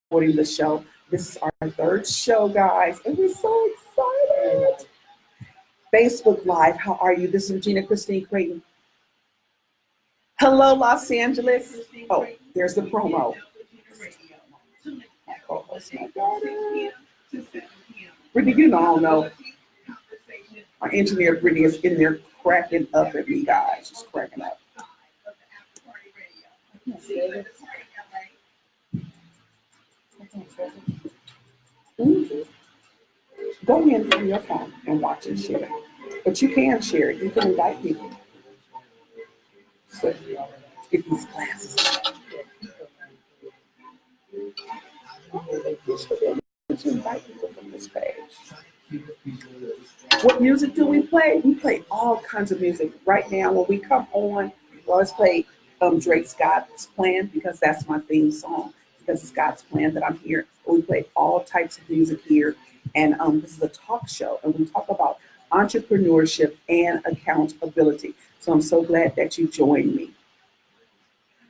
supporting the show. This is our third show, guys, and we're so excited. Facebook Live, how are you? This is Gina Christine Creighton. Hello, Los Angeles. Oh, there's the promo. Brittany, you know, I don't know. Our engineer, Brittany, is in there cracking up at me, guys. Just cracking up. Mhm. Go in from your phone and watch and share. But you can share it. You can invite people. So, get these glasses. You should be able to invite people from this page. What music do we play? We play all kinds of music. Right now, when we come on, we always play Drake Scott's Plan because that's my theme song. Because it's God's plan that I'm here. We play all types of music here. And this is a talk show, and we talk about entrepreneurship and accountability. So I'm so glad that you joined me.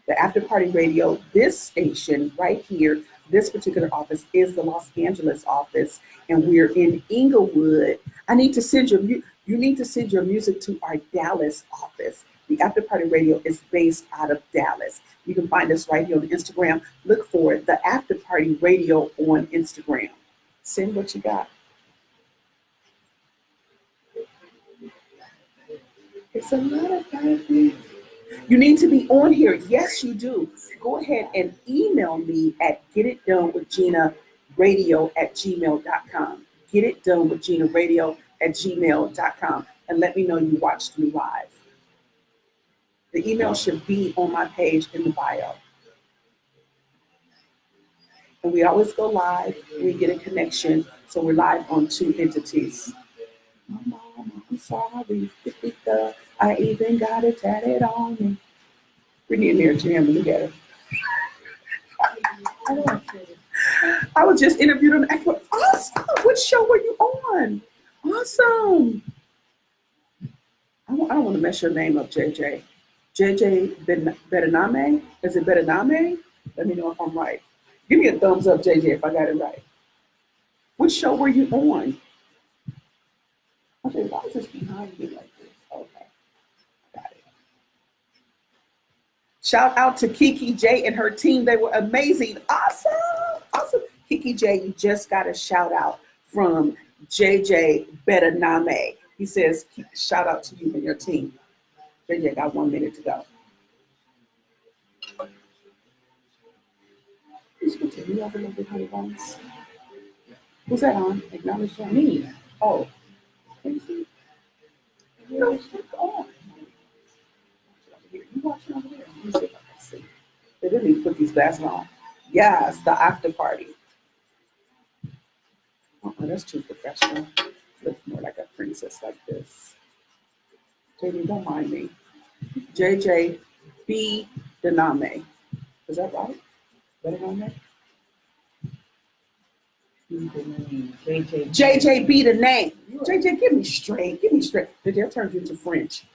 The After Party Radio, this station right here, this particular office is the Los Angeles office, and we're in Inglewood. I need to send you need to send your music to our Dallas office. The After Party Radio is based out of Dallas. You can find us right here on Instagram. Look for the After Party Radio on Instagram. Send what you got. It's a lot of things. You need to be on here. Yes, you do. Go ahead and email me at getitdonewithginaradio@gmail.com. Getitdonewithginaradio@gmail.com, and let me know you watched me live. The email should be on my page in the bio. And we always go live. We get a connection, so we're live on two entities. Mama, I'm sorry. I even got it tatted on me. We're in there jamming together. I was just interviewed on the Awesome. What show were you on? Awesome. I don't want to mess your name up, JJ. JJ Bedaname? Is it Bedaname? Let me know if I'm right. Give me a thumbs up, JJ, if I got it right. Which show were you on? Okay, why is this behind me like this? Okay, got it. Shout out to Kiki J and her team. They were amazing. Awesome. Awesome. Kiki J, you just got a shout out from JJ Bedaname. He says, shout out to you and your team. JJ got 1 minute to go. You have a little bit honey buns. Who's that on? Acknowledge me. Oh. Crazy. No, it's on. You watching over there? Let me see if I can see. They didn't even put these glasses on. Yes, the after party. Oh, that's too professional. Looks more like a princess like this. JJ, don't mind me. JJ B. Dename. Is that right? Bedaname? JJ be the name. JJ, give me straight. Give me straight. Did that turn into French?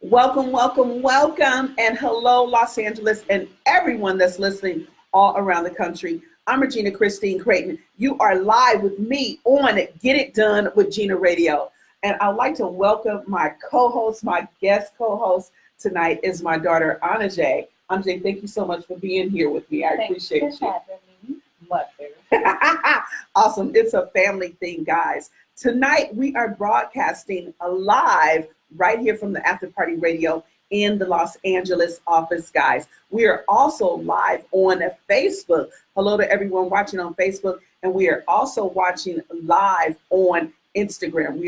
Welcome, welcome, welcome, and hello, Los Angeles, and everyone that's listening all around the country. I'm Regina Christine Creighton. You are live with me on Get It Done with Gina Radio. And I'd like to welcome my co-host, my guest co-host tonight is my daughter, Anajay. Anajay, thank you so much for being here with me. I appreciate you. Awesome. It's a family thing, guys. Tonight, we are broadcasting live right here from the After Party Radio in the Los Angeles office, guys. We are also live on Facebook. Hello to everyone watching on Facebook. And we are also watching live on Instagram.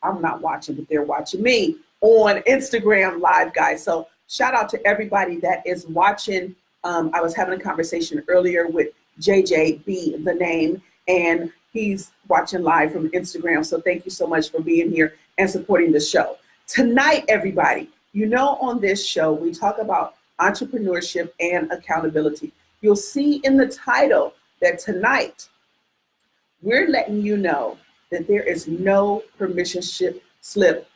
I'm not watching, but they're watching me on Instagram live, guys. So shout out to everybody that is watching. I was having a conversation earlier with JJB, the name, and he's watching live from Instagram. So thank you so much for being here and supporting the show. Tonight, everybody, you know, on this show, we talk about entrepreneurship and accountability. You'll see in the title that tonight, we're letting you know that there is no permission slip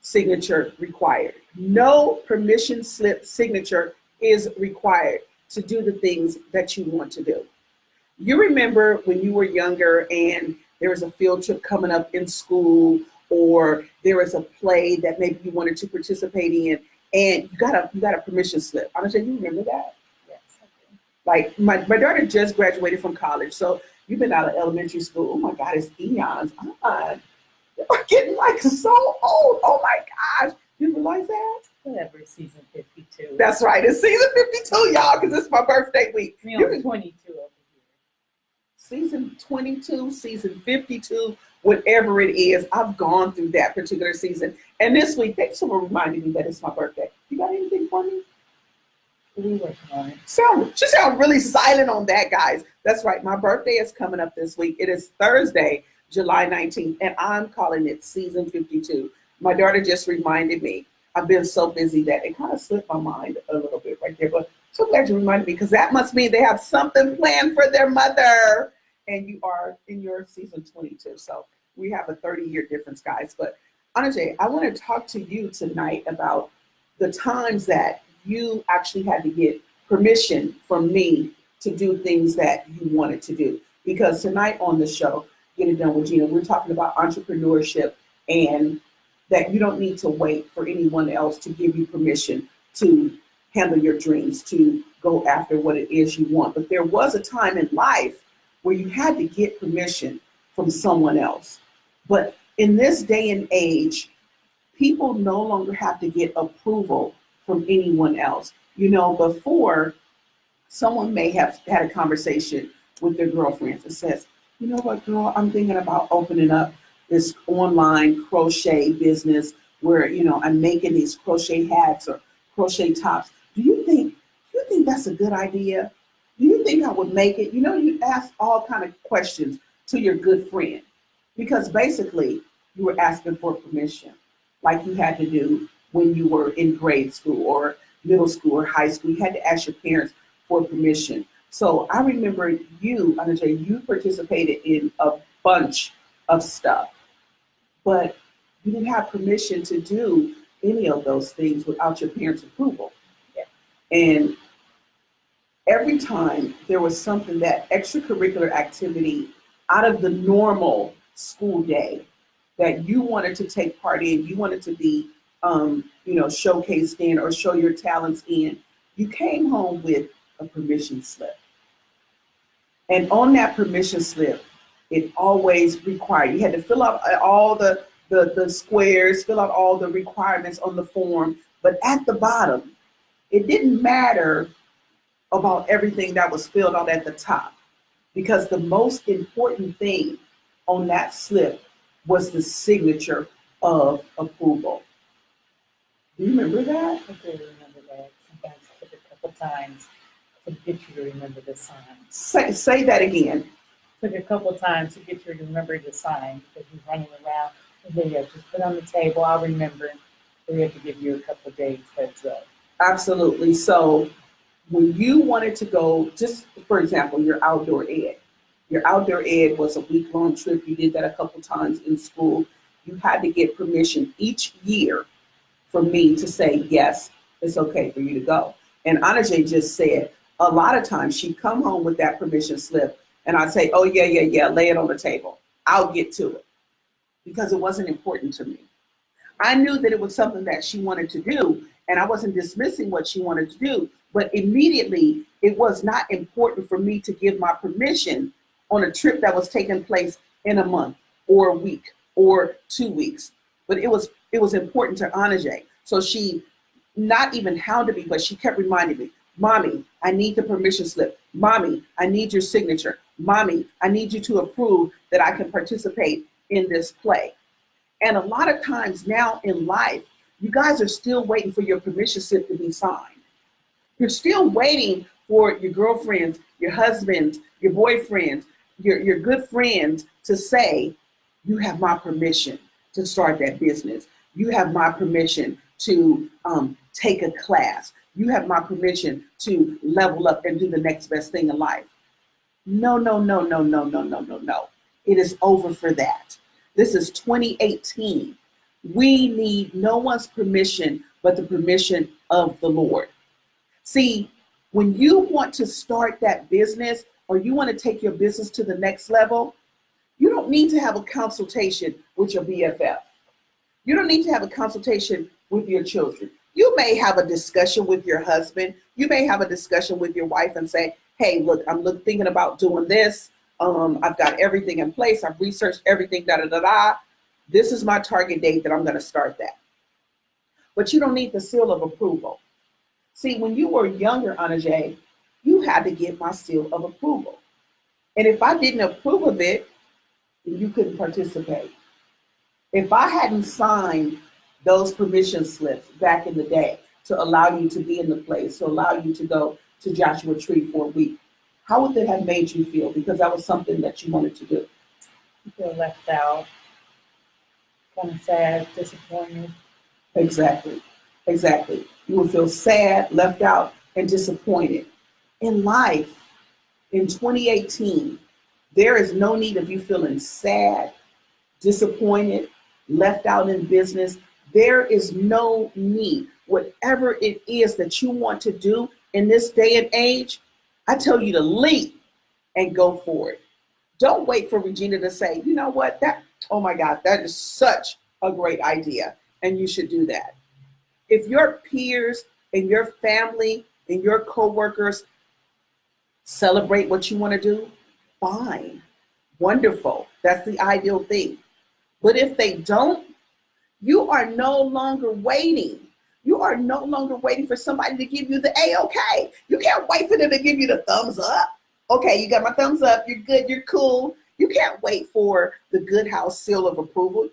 signature required. No permission slip signature is required to do the things that you want to do. You remember when you were younger and there was a field trip coming up in school, or there was a play that maybe you wanted to participate in, and you got a permission slip. I'm sure you remember that. Yes. Like my daughter just graduated from college, so you've been out of elementary school. Oh my God, it's eons on. You're getting like so old. Oh my gosh, you realize that? Whatever, season 52. That's right. It's season 52, y'all, because it's my birthday week. You're 22 over here. Season 22, season 52, whatever it is, I've gone through that particular season. And this week, thanks for reminding me that it's my birthday. You got anything for me? We working on it. She sound really silent on that, guys. That's right. My birthday is coming up this week. It is Thursday, July 19th, and I'm calling it season 52. My daughter just reminded me. I've been so busy that it kind of slipped my mind a little bit right there. But so glad you reminded me, because that must mean they have something planned for their mother. And you are in your season 22. So we have a 30-year difference, guys. But Anajay, I want to talk to you tonight about the times that you actually had to get permission from me to do things that you wanted to do. Because tonight on the show, Get It Done with Gina, we're talking about entrepreneurship, and that you don't need to wait for anyone else to give you permission to handle your dreams, to go after what it is you want. But there was a time in life where you had to get permission from someone else. But in this day and age, people no longer have to get approval from anyone else. You know, before, someone may have had a conversation with their girlfriends and says, you know what, girl, I'm thinking about opening up this online crochet business where, you know, I'm making these crochet hats or crochet tops. Do you think that's a good idea? Do you think I would make it? You know, you ask all kind of questions to your good friend, because basically you were asking for permission, like you had to do when you were in grade school or middle school or high school. You had to ask your parents for permission. So I remember you, Anajay, you participated in a bunch of stuff, but you didn't have permission to do any of those things without your parents' approval. Yeah. And every time there was something, that extracurricular activity out of the normal school day that you wanted to take part in, you wanted to be, showcased in or show your talents in, you came home with a permission slip. And on that permission slip, it always required, you had to fill out all the squares, fill out all the requirements on the form, but at the bottom, it didn't matter about everything that was filled out at the top, because the most important thing on that slip was the signature of approval. Do you remember that? I do remember that. Sometimes it took a couple times to get you to remember the sign. Say that again. Took a couple times to get you to remember the sign, because you're running around. And then you just put on the table, I'll remember. So we have to give you a couple days heads up. Absolutely. So when you wanted to go, just for example, your outdoor ed. Your outdoor ed was a week-long trip. You did that a couple times in school. You had to get permission each year for me to say, yes, it's okay for you to go. And Anajay just said, a lot of times she'd come home with that permission slip, and I'd say, oh, yeah, lay it on the table. I'll get to it. Because it wasn't important to me. I knew that it was something that she wanted to do, and I wasn't dismissing what she wanted to do, but immediately it was not important for me to give my permission on a trip that was taking place in a month or a week or 2 weeks. But it was important to Anajay. So she not even hounded me, but she kept reminding me, Mommy, I need the permission slip. Mommy, I need your signature. Mommy, I need you to approve that I can participate in this play. And a lot of times now in life, you guys are still waiting for your permission slip to be signed. You're still waiting for your girlfriends, your husbands, your boyfriends, your good friends to say, you have my permission to start that business. You have my permission to take a class. You have my permission to level up and do the next best thing in life. No. It is over for that. This is 2018. We need no one's permission but the permission of the Lord. See, when you want to start that business or you want to take your business to the next level, you don't need to have a consultation with your BFF. You don't need to have a consultation with your children. You may have a discussion with your husband. You may have a discussion with your wife and say, hey, look, thinking about doing this. I've got everything in place. I've researched everything, da da da da. This is my target date that I'm going to start that. But you don't need the seal of approval. See, when you were younger, Anaje, you had to get my seal of approval. And if I didn't approve of it, then you couldn't participate. If I hadn't signed those permission slips back in the day to allow you to be in the place, to allow you to go to Joshua Tree for a week, how would that have made you feel? Because that was something that you wanted to do. You feel left out, kind of sad, disappointed. Exactly. You would feel sad, left out, and disappointed. In life, in 2018, there is no need of you feeling sad, disappointed, left out in business. There is no need. Whatever it is that you want to do in this day and age, I tell you to leap and go for it. Don't wait for Regina to say, you know what, oh my God, that is such a great idea, and you should do that. If your peers and your family and your coworkers celebrate what you want to do, fine, wonderful. That's the ideal thing. But if they don't, you are no longer waiting. You are no longer waiting for somebody to give you the A-OK. You can't wait for them to give you the thumbs up. Okay, you got my thumbs up. You're good. You're cool. You can't wait for the Good House seal of approval.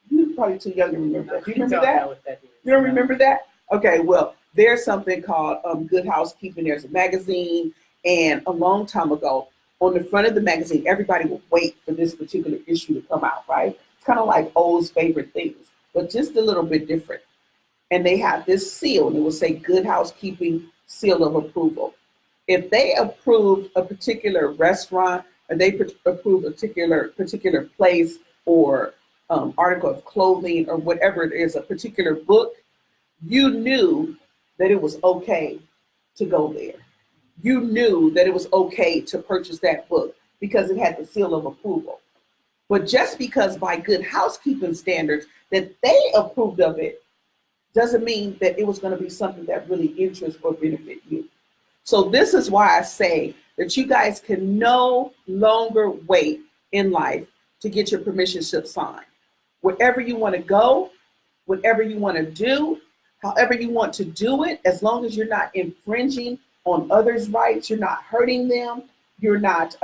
You're probably too young to remember that. Do you remember that? Know what that is. You don't remember that? Okay, well, there's something called Good Housekeeping. There's a magazine, and a long time ago, on the front of the magazine, everybody would wait for this particular issue to come out, right? It's kind of like O's favorite things, but just a little bit different. And they have this seal, and it will say Good Housekeeping seal of approval. If they approve a particular restaurant, or they approve a particular place or article of clothing or whatever it is, a particular book, you knew that it was okay to go there. You knew that it was okay to purchase that book because it had the seal of approval. But just because by Good Housekeeping standards that they approved of it doesn't mean that it was going to be something that really interests or benefit you. So this is why I say that you guys can no longer wait in life to get your permission slip signed. Wherever you want to go, whatever you want to do, however you want to do it, as long as you're not infringing on others' rights, you're not hurting them, you're not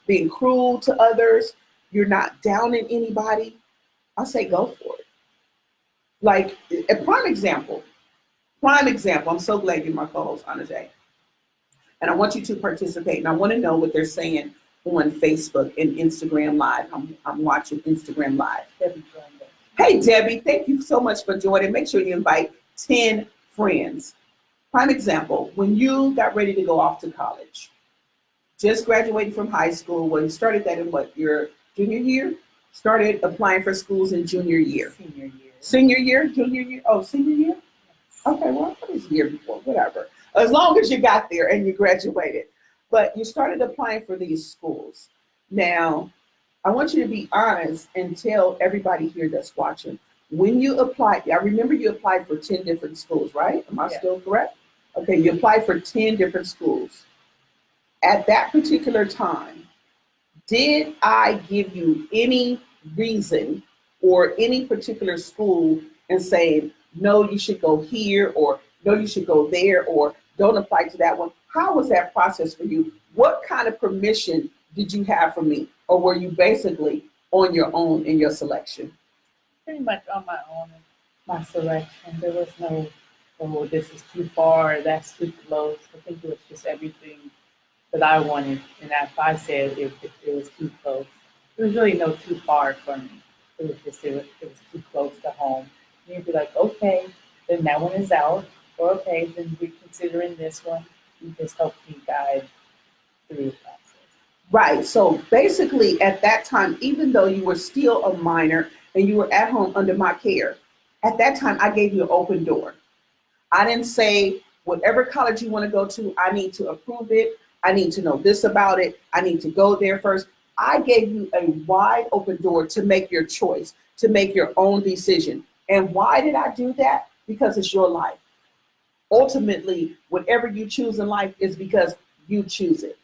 being cruel to others, you're not downing anybody, I say go for it. Like a prime example, I'm so glad you're my co-host, Anaje. And I want you to participate, and I want to know what they're saying on Facebook and Instagram Live. I'm watching Instagram Live. Debbie joined us. Hey, Debbie, thank you so much for joining. Make sure you invite 10 friends. Prime example, when you got ready to go off to college, just graduating from high school, well, you started that in what, your junior year? Started applying for schools in junior year. Senior year. Senior year, junior year, oh, senior year? Okay, well, I thought it was the year before, whatever. As long as you got there and you graduated. But you started applying for these schools. Now, I want you to be honest and tell everybody here that's watching, when you applied, I remember you applied for 10 different schools, right? Am I still correct? Okay, you applied for 10 different schools. At that particular time, did I give you any reason or any particular school and saying, no, you should go here, or no, you should go there, or don't apply to that one? How was that process for you? What kind of permission did you have from me? Or were you basically on your own in your selection? Pretty much on my own, my selection. There was no, oh, this is too far, that's too close. I think it was just everything that I wanted. And if I said if it was too close, there was really no too far for me. It was just, it was too close to home. And you'd be like, okay, then that one is out. Or okay, then we're considering this one. You just help me guide through the process. Right. So basically at that time, even though you were still a minor and you were at home under my care, At that time, I gave you an open door. I didn't say, whatever college you want to go to, I need to approve it. I need to know this about it. I need to go there first. I gave you a wide open door to make your choice, to make your own decision. And why did I do that? Because it's your life. Ultimately, whatever you choose in life is because you choose it.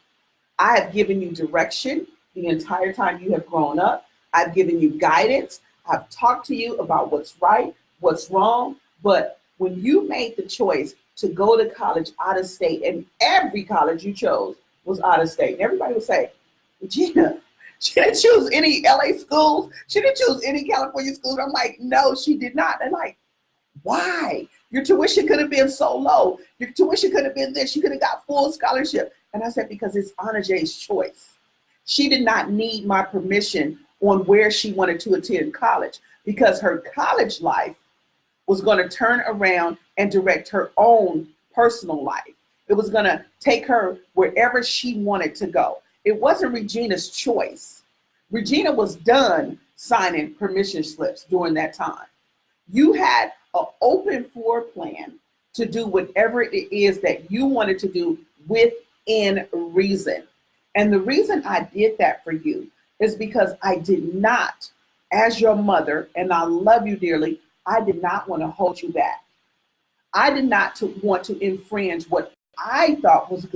I have given you direction the entire time you have grown up. I've given you guidance. I've talked to you about what's right, what's wrong. But when you made the choice to go to college out of state, and every college you chose was out of state, and everybody would say, Gina, she didn't choose any LA schools. She didn't choose any California schools. I'm like, no, she did not. And like, why? Your tuition could have been so low. Your tuition could have been this. You could have got full scholarship. And I said, because it's Anna Jay's choice. She did not need my permission on where she wanted to attend college, because her college life was going to turn around and direct her own personal life. It was going to take her wherever she wanted to go. It wasn't Regina's choice. Regina was done signing permission slips during that time. You had an open floor plan to do whatever it is that you wanted to do within reason. And the reason I did that for you is because I did not, as your mother, and I love you dearly, I did not want to hold you back. I did not want to infringe what I thought was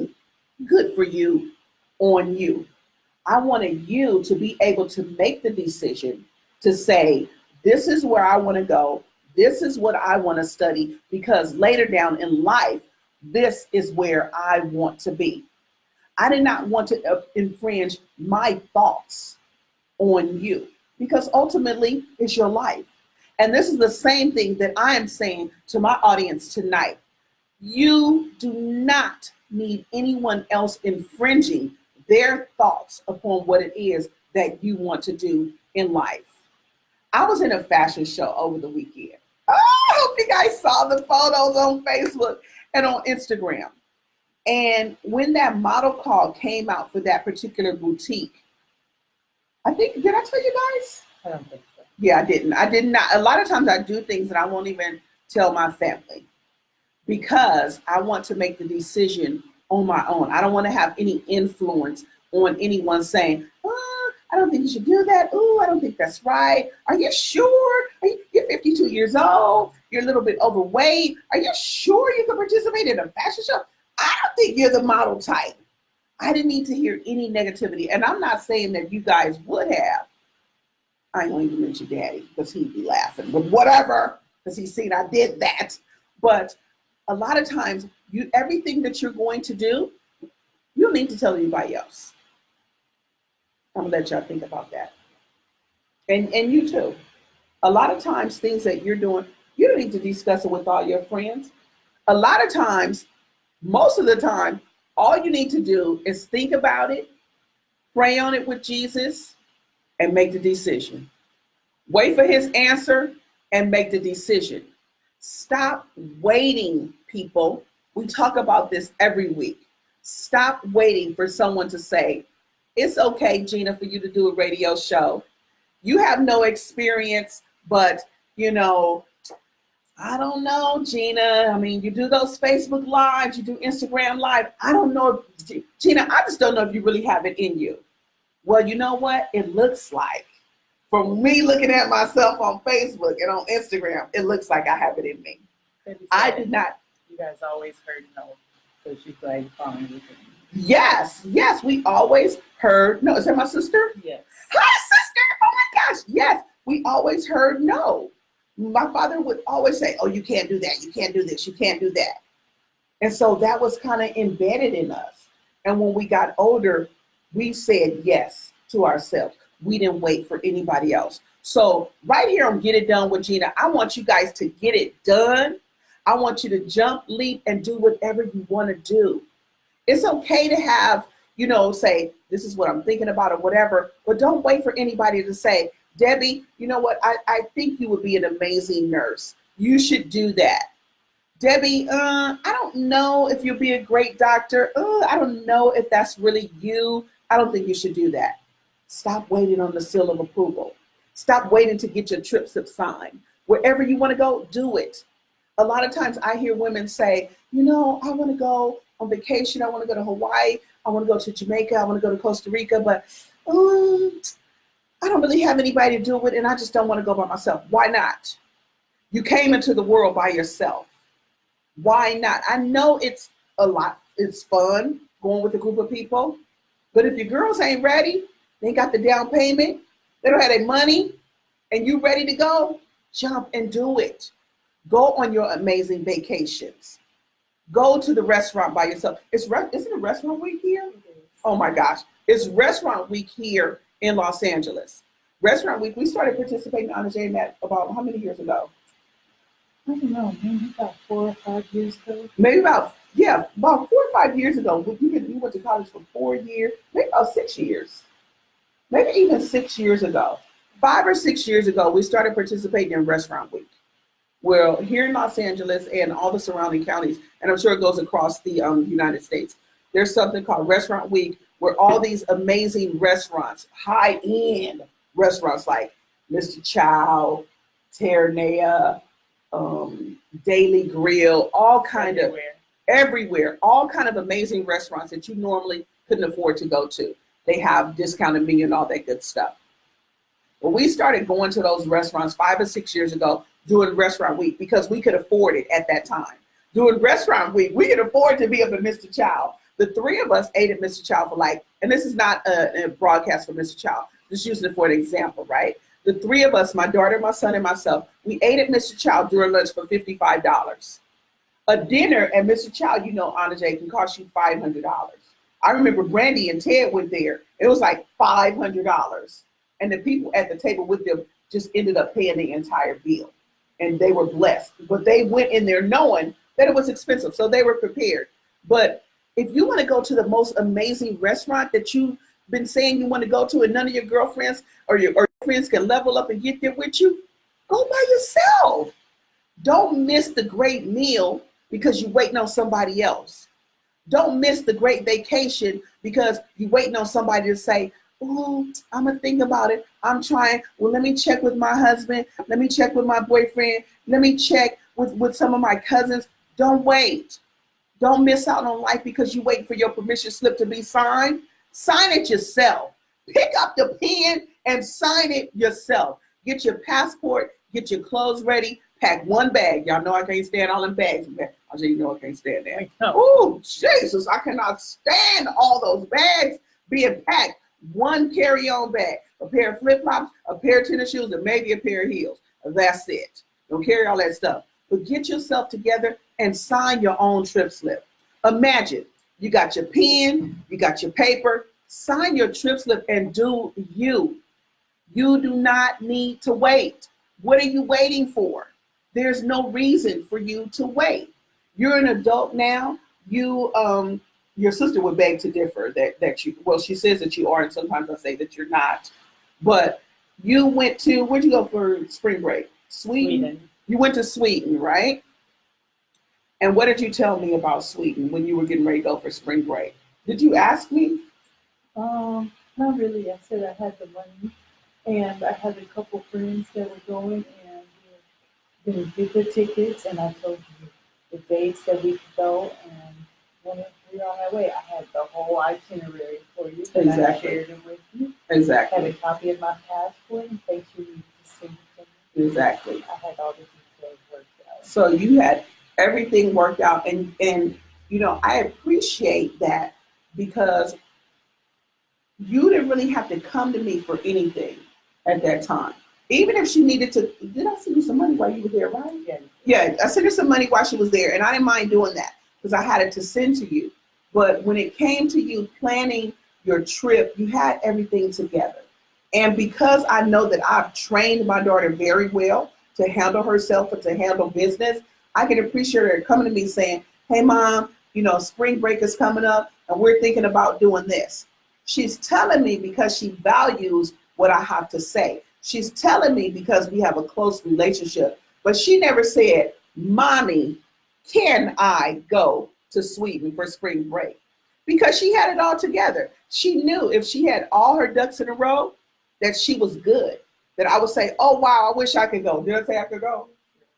good for you on you. I wanted you to be able to make the decision to say, this is where I want to go. This is what I want to study, because later down in life, this is where I want to be. I did not want to infringe my thoughts on you, because ultimately it's your life. And this is the same thing that I am saying to my audience tonight. You do not need anyone else infringing their thoughts upon what it is that you want to do in life. I was in a fashion show over the weekend. Oh, I hope you guys saw the photos on Facebook and on Instagram. And when that model call came out for that particular boutique, I think, did I tell you guys? I don't think so. Yeah, I didn't. I did not. A lot of times I do things that I won't even tell my family, because I want to make the decision on my own. I don't want to have any influence on anyone saying, oh, I don't think you should do that. Oh, I don't think that's right. Are you sure? You're 52 years old. You're a little bit overweight. Are you sure you can participate in a fashion show? I don't think you're the model type. I didn't need to hear any negativity. And I'm not saying that you guys would have. I ain't gonna even mention Daddy, because he'd be laughing, but whatever, because he's seen I did that. But a lot of times, everything that you're going to do, you don't need to tell anybody else. I'm gonna let y'all think about that. And you too. A lot of times, things that you're doing, you don't need to discuss it with all your friends. A lot of times, most of the time, all you need to do is think about it, pray on it with Jesus, and make the decision. Wait for his answer and make the decision. Stop waiting, people. We talk about this every week. Stop waiting for someone to say, it's okay, Gina, for you to do a radio show. You have no experience, but I don't know, Gina. I mean, you do those Facebook Lives, you do Instagram Live. I don't know, Gina, I just don't know if you really have it in you. Well, you know what? It looks like, from me looking at myself on Facebook and on Instagram, it looks like I have it in me. I did not. You guys always heard no, so she's like following with me. Yes, we always heard no. Is that my sister? Yes. Hi, sister. Oh my gosh. Yes, we always heard no. My father would always say, oh, you can't do that. You can't do this. You can't do that. And so that was kind of embedded in us. And when we got older, we said yes to ourselves. We didn't wait for anybody else. So right here on Get It Done with Gina, I want you guys to get it done. I want you to jump, leap, and do whatever you want to do. It's okay to have, say, this is what I'm thinking about or whatever, but don't wait for anybody to say, Debbie, you know what? I think you would be an amazing nurse. You should do that. Debbie, I don't know if you'll be a great doctor. I don't know if that's really you. I don't think you should do that. Stop waiting on the seal of approval. Stop waiting to get your trip slip signed. Wherever you want to go, do it. A lot of times I hear women say, you know, I want to go on vacation. I want to go to Hawaii. I want to go to Jamaica. I want to go to Costa Rica, but I don't really have anybody to do it with, and I just don't want to go by myself. Why not? You came into the world by yourself. Why not? I know it's a lot. It's fun going with a group of people, but if your girls ain't ready, they ain't got the down payment, they don't have their money, and you ready to go, jump and do it. Go on your amazing vacations. Go to the restaurant by yourself. Isn't it restaurant week here? Oh my gosh. It's restaurant week here in Los Angeles. Restaurant week, we started participating on the JMAT about how many years ago? I don't know, maybe about 4 or 5 years ago. Maybe about 4 or 5 years ago. You went to college for 4 years, maybe about 6 years. Maybe even 6 years ago. 5 or 6 years ago, we started participating in Restaurant Week. Well, here in Los Angeles and all the surrounding counties, and I'm sure it goes across the United States, there's something called Restaurant Week where all these amazing restaurants, high-end restaurants like Mr. Chow, Terranea, Daily Grill, all kind of everywhere, all kind of amazing restaurants that you normally couldn't afford to go to. They have discounted menu and all that good stuff. Well, we started going to those restaurants 5 or 6 years ago doing Restaurant Week because we could afford it at that time. Doing Restaurant Week, we could afford to be up at Mr. Chow. The 3 of us ate at Mr. Chow for and this is not a broadcast for Mr. Chow, just using it for an example, right? The 3 of us, my daughter, my son, and myself, we ate at Mr. Chow during lunch for $55. A dinner at Mr. Chow, you know, Anna J, can cost you $500. I remember Brandy and Ted went there. It was like $500. And the people at the table with them just ended up paying the entire bill. And they were blessed. But they went in there knowing that it was expensive, so they were prepared. But if you want to go to the most amazing restaurant that you've been saying you want to go to and none of your girlfriends or your friends can level up and get there with you, go by yourself. Don't miss the great meal because you're waiting on somebody else. Don't miss the great vacation because you're waiting on somebody to say, oh, I'm going to think about it. I'm trying. Well, let me check with my husband. Let me check with my boyfriend. Let me check with some of my cousins. Don't wait. Don't miss out on life because you wait for your permission slip to be signed. Sign it yourself. Pick up the pen and sign it yourself. Get your passport, get your clothes ready, pack one bag. Y'all know I can't stand all them bags. I'll say, you know I can't stand that. Oh, Jesus, I cannot stand all those bags being packed. One carry-on bag, a pair of flip-flops, a pair of tennis shoes, and maybe a pair of heels. That's it. Don't carry all that stuff. But get yourself together and sign your own trip slip. Imagine you got your pen, you got your paper, sign your trip slip and do you. You do not need to wait. What are you waiting for? There's no reason for you to wait. You're an adult now. Your sister would beg to differ that you, well, she says that you are, and sometimes I say that you're not. But you went to, where'd you go for spring break? Sweden. You went to Sweden, right? And what did you tell me about Sweden when you were getting ready to go for spring break? Did you ask me? Not really. I said I had the money, and I had a couple friends that were going, and we were going to get the tickets, and I told you the dates that we could go, and when we were on our way, I had the whole itinerary for you, and I shared it with you. Exactly. I had a copy of my passport in case you need to see it. Exactly. I had all the details worked out. So you had everything worked out, and you know, I appreciate that because you didn't really have to come to me for anything at that time. Even if she needed to, did I send you some money while you were there, right? Yeah, I sent her some money while she was there, and I didn't mind doing that because I had it to send to you. But when it came to you planning your trip, you had everything together. And because I know that I've trained my daughter very well to handle herself and to handle business, I can appreciate her coming to me saying, hey, Mom, you know, spring break is coming up and we're thinking about doing this. She's telling me because she values what I have to say. She's telling me because we have a close relationship. But she never said, Mommy, can I go to Sweden for spring break? Because she had it all together. She knew if she had all her ducks in a row, that she was good. that I would say, oh, wow, I wish I could go. Did I say I could go?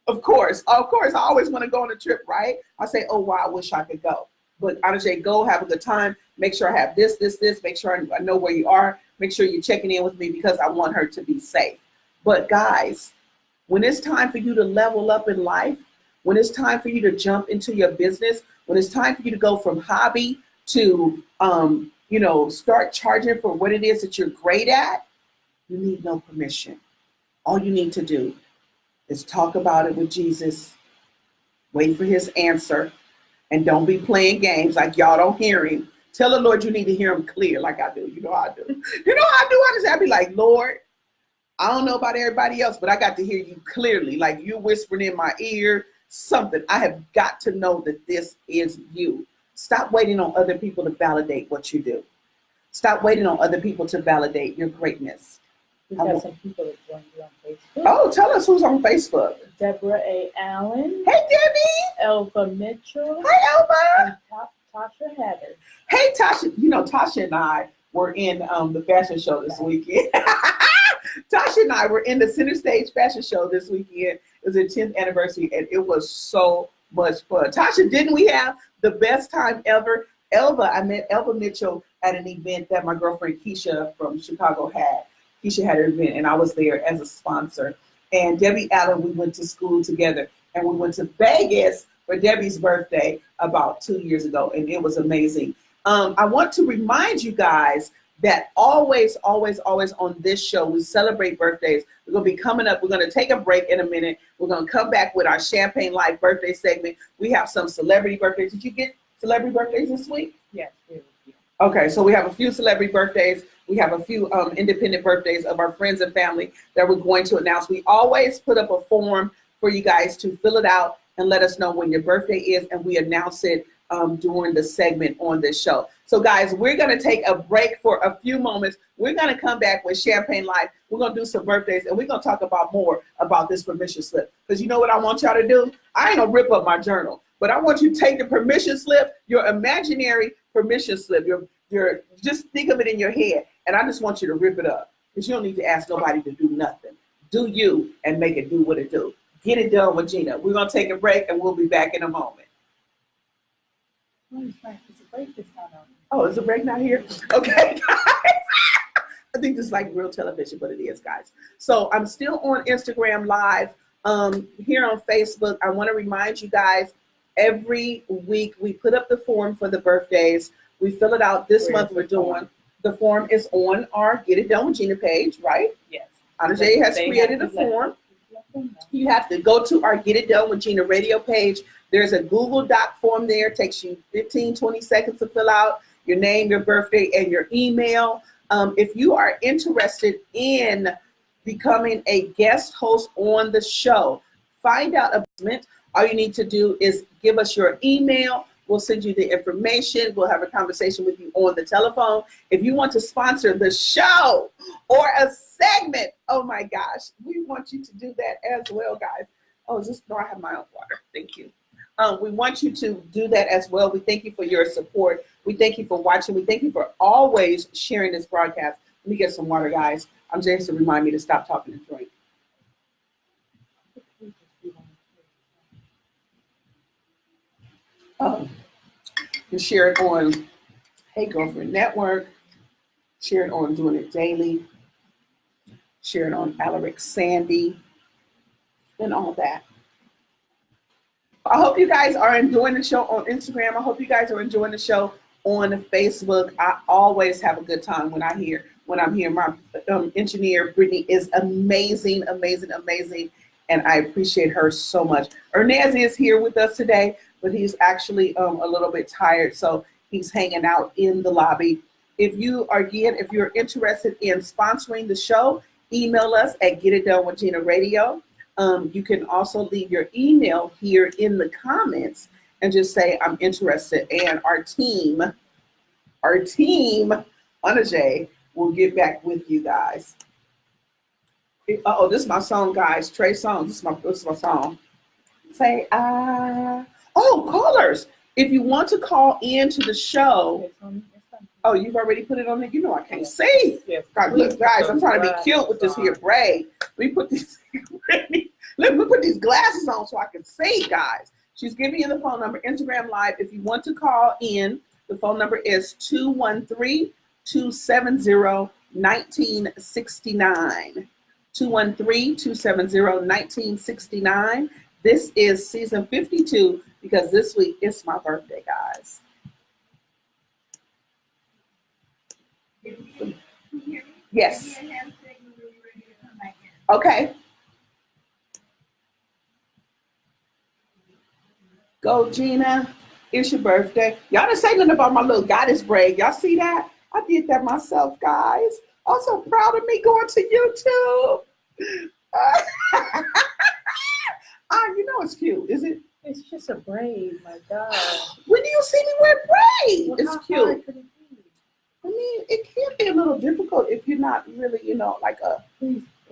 Of course. I always want to go on a trip, right? I say, oh, wow, I wish I could go. But honestly, go have a good time. Make sure I have this. Make sure I know where you are. Make sure you're checking in with me because I want her to be safe. But guys, when it's time for you to level up in life, when it's time for you to jump into your business, when it's time for you to go from hobby to, start charging for what it is that you're great at, you need no permission. All you need to do is talk about it with Jesus, wait for his answer, and don't be playing games like y'all don't hear him. Tell the Lord you need to hear him clear like I do. You know how I do. You know how I do? I be like, Lord, I don't know about everybody else, but I got to hear you clearly, like you whispering in my ear something. I have got to know that this is you. Stop waiting on other people to validate what you do. Stop waiting on other people to validate your greatness. We got some people that joined you on Facebook. Oh, tell us who's on Facebook. Deborah A. Allen. Hey, Debbie. Elva Mitchell. Hi, Elva. And Tasha Haddis. Hey, Tasha. You know, Tasha and I were in the fashion show this weekend. Tasha and I were in the Center Stage fashion show this weekend. It was their 10th anniversary, and it was so much fun. Tasha, didn't we have the best time ever? Elva, I met Elva Mitchell at an event that my girlfriend Keisha from Chicago had. Keisha had her event, and I was there as a sponsor. And Debbie Allen, we went to school together, and we went to Vegas for Debbie's birthday about 2 years ago, and it was amazing. I want to remind you guys that always on this show, we celebrate birthdays. We're going to be coming up. We're going to take a break in a minute. We're going to come back with our Champagne Life birthday segment. We have some celebrity birthdays. Did you get celebrity birthdays this week? Yes. Okay, so we have a few celebrity birthdays. We have a few independent birthdays of our friends and family that we're going to announce. We always put up a form for you guys to fill it out and let us know when your birthday is, and we announce it during the segment on this show. So guys, we're going to take a break for a few moments. We're going to come back with Champagne Life. We're going to do some birthdays, and we're going to talk about more about this permission slip. Because you know what I want y'all to do? I ain't going to rip up my journal, but I want you to take the permission slip, your imaginary permission slip, your just think of it in your head, and I just want you to rip it up. Because you don't need to ask nobody to do nothing. Do you and make it do what it do. Get it done with Gina. We're going to take a break, and we'll be back in a moment. It's a break this time. Oh, is the break not here? Okay, guys. I think this is like real television, but it is, guys. So I'm still on Instagram Live, here on Facebook. I want to remind you guys, every week we put up the form for the birthdays. We fill it out. This month we're doing, the form is on our Get It Done with Gina page, right? Yes. Anajay has created a form. You have to go to our Get It Done with Gina radio page. There's a Google Doc form there. It takes you 15, 20 seconds to fill out your name, your birthday, and your email. If you are interested in becoming a guest host on the show, find out about it. All you need to do is give us your email. We'll send you the information. We'll have a conversation with you on the telephone. If you want to sponsor the show or a segment, oh my gosh, we want you to do that as well, guys. Oh, no, I have my own water. Thank you. We want you to do that as well. We thank you for your support. We thank you for watching. We thank you for always sharing this broadcast. Let me get some water, guys. I'm just to remind me to stop talking and drink. You share it on Hey Girlfriend Network. Share it on Doing It Daily. Share it on Alaric Sandy and all that. I hope you guys are enjoying the show on Instagram. I hope you guys are enjoying the show on Facebook. I always have a good time when I'm here. My engineer, Brittany, is amazing, and I appreciate her so much. Ernez is here with us today, but he's actually a little bit tired, so he's hanging out in the lobby. If you're interested in sponsoring the show, email us at Get It Done with Gina Radio. You can also leave your email here in the comments and just say, I'm interested. And our team, Anajay, will get back with you guys. This is my song, guys. Trey's song. This is my song. Say, callers. If you want to call in to the show, Oh, you've already put it on there? You know I can't see. Yes. God, look, guys, I'm trying to be cute with this here braid. Let me put these let me put these glasses on so I can see, guys. She's giving you the phone number, Instagram Live. If you want to call in, the phone number is 213-270-1969. 213-270-1969. This is season 52 because this week is my birthday, guys. Yes. Okay. Go, Gina. It's your birthday. Y'all didn't say nothing about my little goddess braid. Y'all see that? I did that myself, guys. I'm so proud of me going to YouTube. You know it's cute, is it? It's just a braid, my God. When do you see me wear braid? Well, it's how cute. hard could it be? I mean, it can be a little difficult if you're not really, like a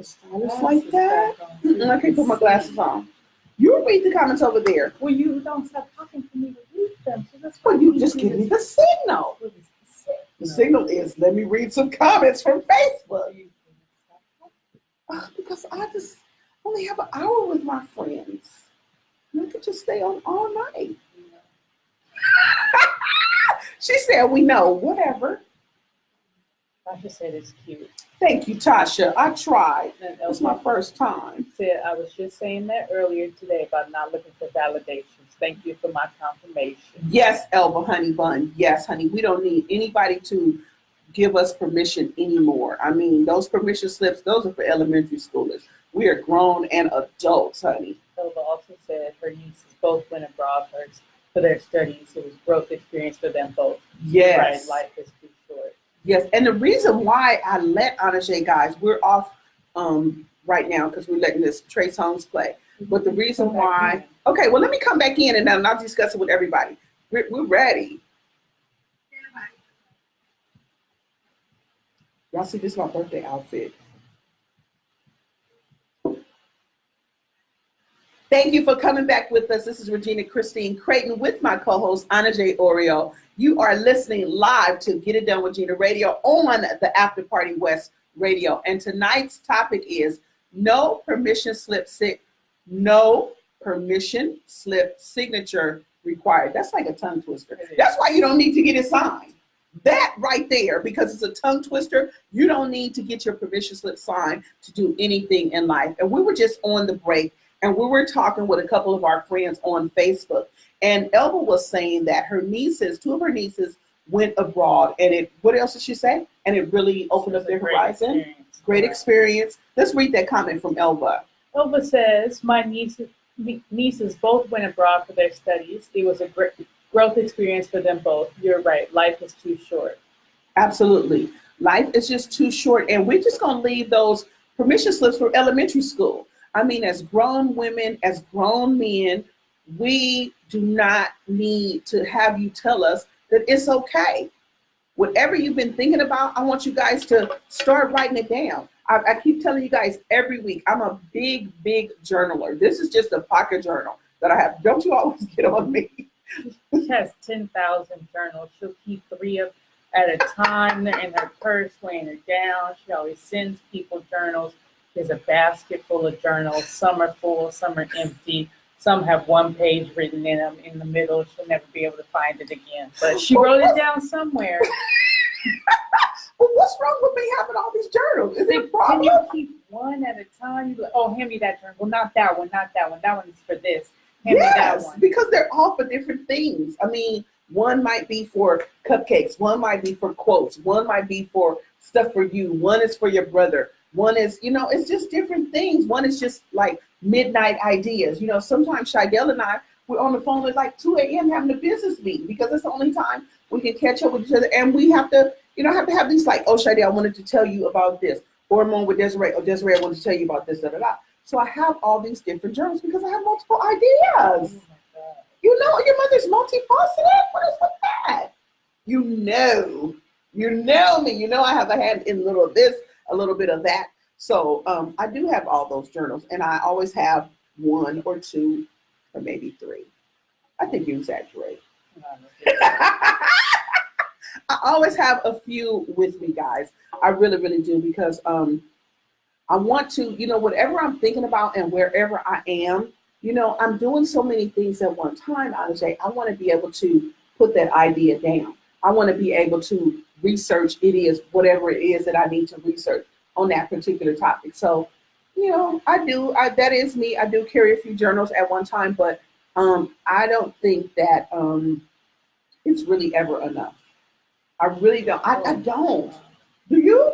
stylist like that. I can't put my glasses on. You read the comments over there. Well, you don't stop talking for me to read them. So that's Well, you just give me the signal. The signal is, let me read some comments from Facebook. Because I just only have an hour with my friends. I could just stay on all night. She said, we know, whatever. Tasha said it's cute. Thank you, Tasha. I tried. It was my first time. Said, I was just saying that earlier today about not looking for validations. Thank you for my confirmation. Yes, Elva Honey Bun. Yes, honey. We don't need anybody to give us permission anymore. I mean, those permission slips, those are for elementary schoolers. We are grown and adults, honey. Elva also said her nieces both went abroad for their studies. It was growth experience for them both. Yes. Right, life is too short. Yes, and the reason why I let Anajay, guys, we're off right now because we're letting this Trey songs play. But the reason why, okay, well, let me come back in and then I'll discuss it with everybody. We're ready. Y'all see, this is my birthday outfit. Thank you for coming back with us. This is Regina Christine Creighton with my co-host, Anajay Oreo. You are listening live to Get It Done with Gina Radio on the After Party West Radio. And tonight's topic is no permission slip signature required. That's like a tongue twister. That's why you don't need to get it signed. That right there, because it's a tongue twister, you don't need to get your permission slip signed to do anything in life. And we were just on the break and we were talking with a couple of our friends on Facebook. And Elva was saying that her nieces, two of her nieces, went abroad. And what else did she say? And it really opened up their horizon. Great experience. Let's read that comment from Elva. Elva says, my nieces both went abroad for their studies. It was a great growth experience for them both. You're right. Life is too short. Absolutely. Life is just too short. And we're just going to leave those permission slips for elementary school. I mean, as grown women, as grown men, we do not need to have you tell us that it's okay. Whatever you've been thinking about, I want you guys to start writing it down. I keep telling you guys every week, I'm a big, big journaler. This is just a pocket journal that I have. Don't you always get on me? She has 10,000 journals. She'll keep 3 of at a time. They're in her purse, weighing her down. She always sends people journals. She has a basket full of journals. Some are full, some are empty. Some have 1 page written in them in the middle. She'll never be able to find it again. But she wrote it down somewhere. Well, what's wrong with me having all these journals? Is it a problem? Can you keep 1 at a time? You go, hand me that journal. Well, not that one, not that one. That one is for this. Hand me that one. Because they're all for different things. I mean, one might be for cupcakes. One might be for quotes. One might be for stuff for you. One is for your brother. One is, it's just different things. One is just like midnight ideas. Sometimes Shidell and I, we're on the phone at like 2 a.m. having a business meeting because it's the only time we can catch up with each other. And we have to, have these like, oh, Shidell, I wanted to tell you about this. Or I'm on with Desiree. Oh, Desiree, I wanted to tell you about this, da, da, da. So I have all these different journals because I have multiple ideas. Oh your mother's multifaceted? What is with that? You know me. I have a hand in a little of this, a little bit of that. So I do have all those journals, and I always have 1 or 2 or maybe 3. I think you exaggerate. I always have a few with me, guys. I really, really do, because I want to, whatever I'm thinking about and wherever I am, I'm doing so many things at one time, Ajay. I want to be able to put that idea down. I want to be able to research whatever it is that I need to research on that particular topic. So, that is me. I do carry a few journals at one time, but I don't think that it's really ever enough. I really don't. I don't. Do you?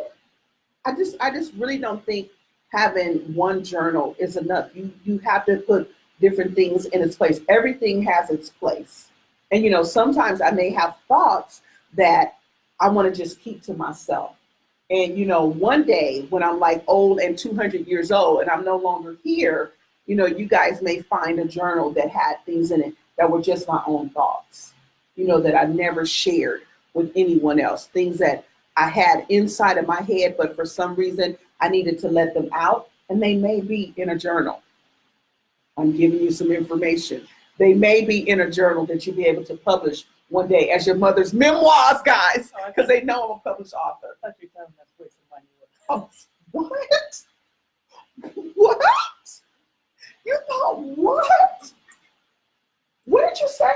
I just really don't think having one journal is enough. You have to put different things in its place. Everything has its place. And sometimes I may have thoughts that I want to just keep to myself. And one day when I'm like old and 200 years old and I'm no longer here, you guys may find a journal that had things in it that were just my own thoughts, that I never shared with anyone else, things that I had inside of my head, but for some reason I needed to let them out, and they may be in a journal. I'm giving you some information. They may be in a journal that you'll be able to publish one day as your mother's memoirs, guys, because they know I'm a published author. I thought you were telling us where some money was. Oh, what? What? You thought what? What did you say?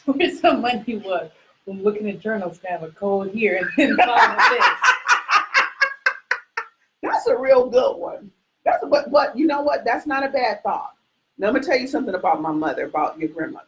Where some money was. I'm looking at journals, to have a cold here and then calling this. That's a real good one. But you know what? That's not a bad thought. Now I'm gonna tell you something about my mother, about your grandmother.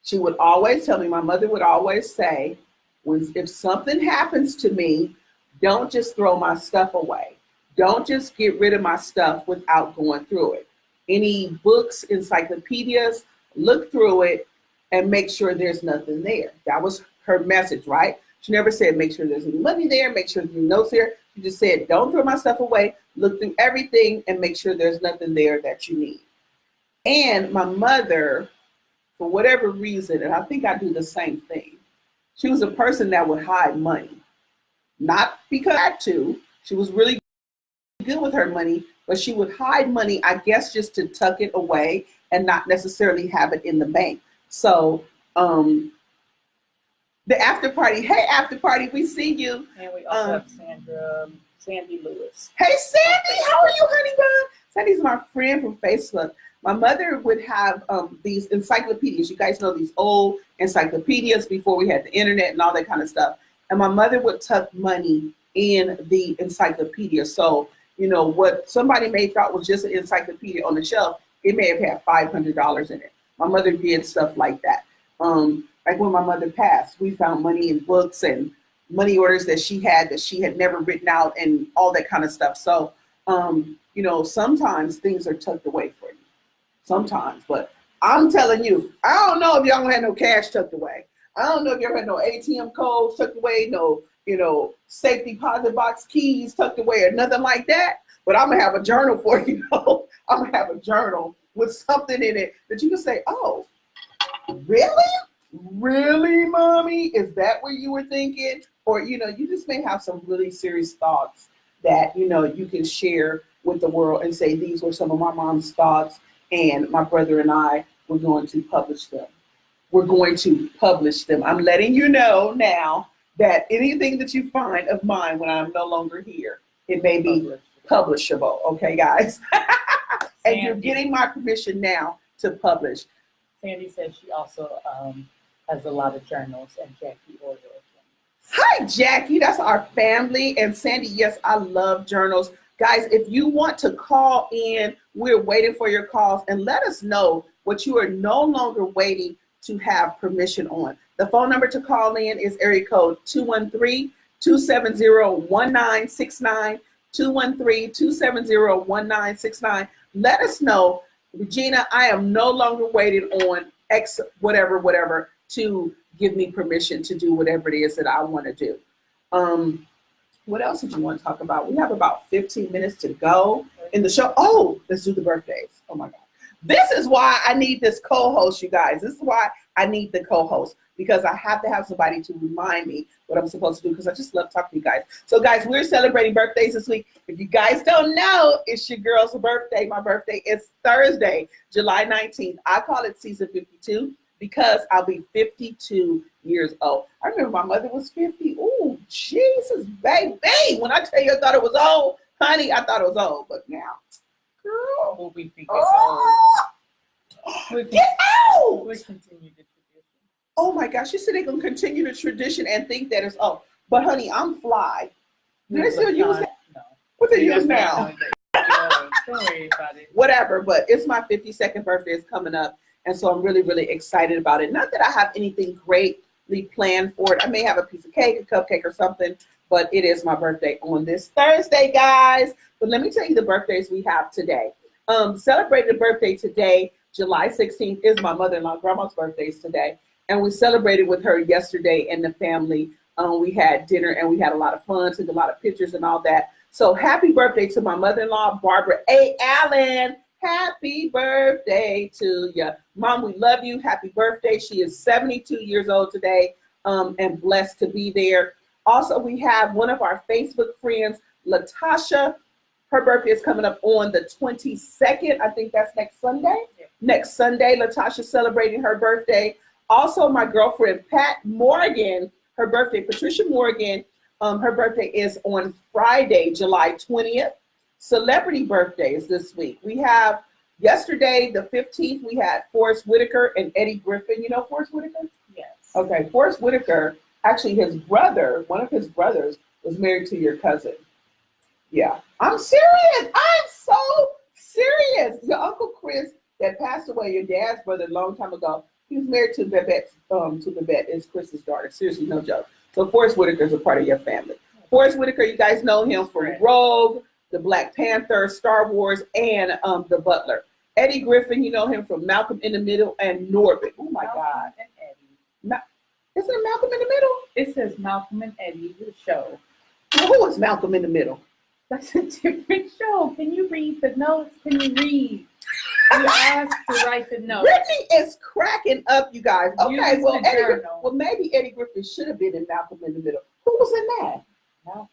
She would always tell me, my mother would always say, if something happens to me, don't just throw my stuff away. Don't just get rid of my stuff without going through it. Any books, encyclopedias, look through it and make sure there's nothing there. That was her message, right? She never said, make sure there's any money there, make sure there's notes there. She just said, don't throw my stuff away, look through everything and make sure there's nothing there that you need. And my mother, for whatever reason, and I think I do the same thing, she was a person that would hide money. Not because I had to, she was really good with her money, but she would hide money, I guess, just to tuck it away and not necessarily have it in the bank. So the after party, hey, after party, we see you. And we also have Sandy Lewis. Hey, Sandy, how are you, honey bun? Sandy's my friend from Facebook. My mother would have these encyclopedias. You guys know these old encyclopedias before we had the internet and all that kind of stuff. And my mother would tuck money in the encyclopedia. So, what somebody may thought was just an encyclopedia on the shelf, it may have had $500 in it. My mother did stuff like that. Like when my mother passed, we found money in books and money orders that she had never written out and all that kind of stuff. So, sometimes things are tucked away for you. Sometimes, but I'm telling you, I don't know if y'all had no cash tucked away. I don't know if y'all had no ATM codes tucked away, no, safe deposit box keys tucked away or nothing like that. But I'm gonna have a journal for you. I'm gonna have a journal with something in it that you can say, oh, really? Really, mommy? Is that what you were thinking? Or, you just may have some really serious thoughts that, you can share with the world and say, these were some of my mom's thoughts, and my brother and I were going to publish them. We're going to publish them. I'm letting you know now that anything that you find of mine when I'm no longer here, it may be publishable. Okay, guys? And you're getting my permission now to publish. Sandy says she also has a lot of journals, and Jackie orders them. Hi, Jackie. That's our family. And Sandy, yes, I love journals. Guys, if you want to call in, we're waiting for your calls, and let us know what you are no longer waiting to have permission on. The phone number to call in is area code 213-270-1969, 213-270-1969. Let us know, Gina, I am no longer waiting on X whatever to give me permission to do whatever it is that I want to do. What else did you want to talk about? We have about 15 minutes to go in the show. Oh, let's do the birthdays. Oh my God. This is why I need this co-host, you guys. This is why I need the co-host, because I have to have somebody to remind me what I'm supposed to do, because I just love talking to you guys. So guys, we're celebrating birthdays this week. If you guys don't know, it's your girl's birthday. My birthday is Thursday, July 19th. I call it season 52 because I'll be 52 years old. I remember my mother was 50. Ooh, Jesus, baby. When I tell you I thought it was old, honey, I thought it was old. But now, girl. What we think is Oh, old. get out! We'll continue the tradition. Oh my gosh, she said they're going to continue the tradition and think that it's old. But honey, I'm fly. Do they still use that? No. What they use now? Don't worry about it. Whatever, but it's my 52nd birthday is coming up. And so I'm really, really excited about it. Not that I have anything greatly planned for it. I may have a piece of cake, a cupcake or something, but it is my birthday on this Thursday, guys. But let me tell you the birthdays we have today. Celebrated birthday today, July 16th, is my mother-in-law, grandma's birthday is today. And we celebrated with her yesterday and the family. We had dinner and we had a lot of fun, took a lot of pictures and all that. So happy birthday to my mother-in-law, Barbara A. Allen. Happy birthday to you. Mom, we love you. Happy birthday. She is 72 years old today and blessed to be there. Also, we have one of our Facebook friends, Latasha. Her birthday is coming up on the 22nd. I think that's next Sunday. Yeah. Next Sunday, Latasha celebrating her birthday. Also, my girlfriend, Pat Morgan, her birthday, Patricia Morgan, her birthday is on Friday, July 20th. Celebrity birthdays this week. We have yesterday, the 15th, we had Forrest Whitaker and Eddie Griffin. You know Forrest Whitaker? Yes. Okay, Forrest Whitaker, actually his brother, one of his brothers, was married to your cousin. Yeah, I'm serious. I'm so serious. Your Uncle Chris that passed away, your dad's brother, a long time ago, he was married to Babette, is Chris's daughter. Seriously, no joke. So Forrest Whitaker is a part of your family. Forrest Whitaker, you guys know him from Rogue, the Black Panther, Star Wars, and The Butler. Eddie Griffin, you know him from Malcolm in the Middle and Norbit. Oh my God. And Eddie. Isn't it Malcolm in the Middle? It says Malcolm and Eddie, the show. Well, who was Malcolm in the Middle? That's a different show. Can you read the notes? Can you read? You asked to write the notes. Brittany is cracking up, you guys. Okay, well, maybe Eddie Griffin should have been in Malcolm in the Middle. Who was in that? Malcolm.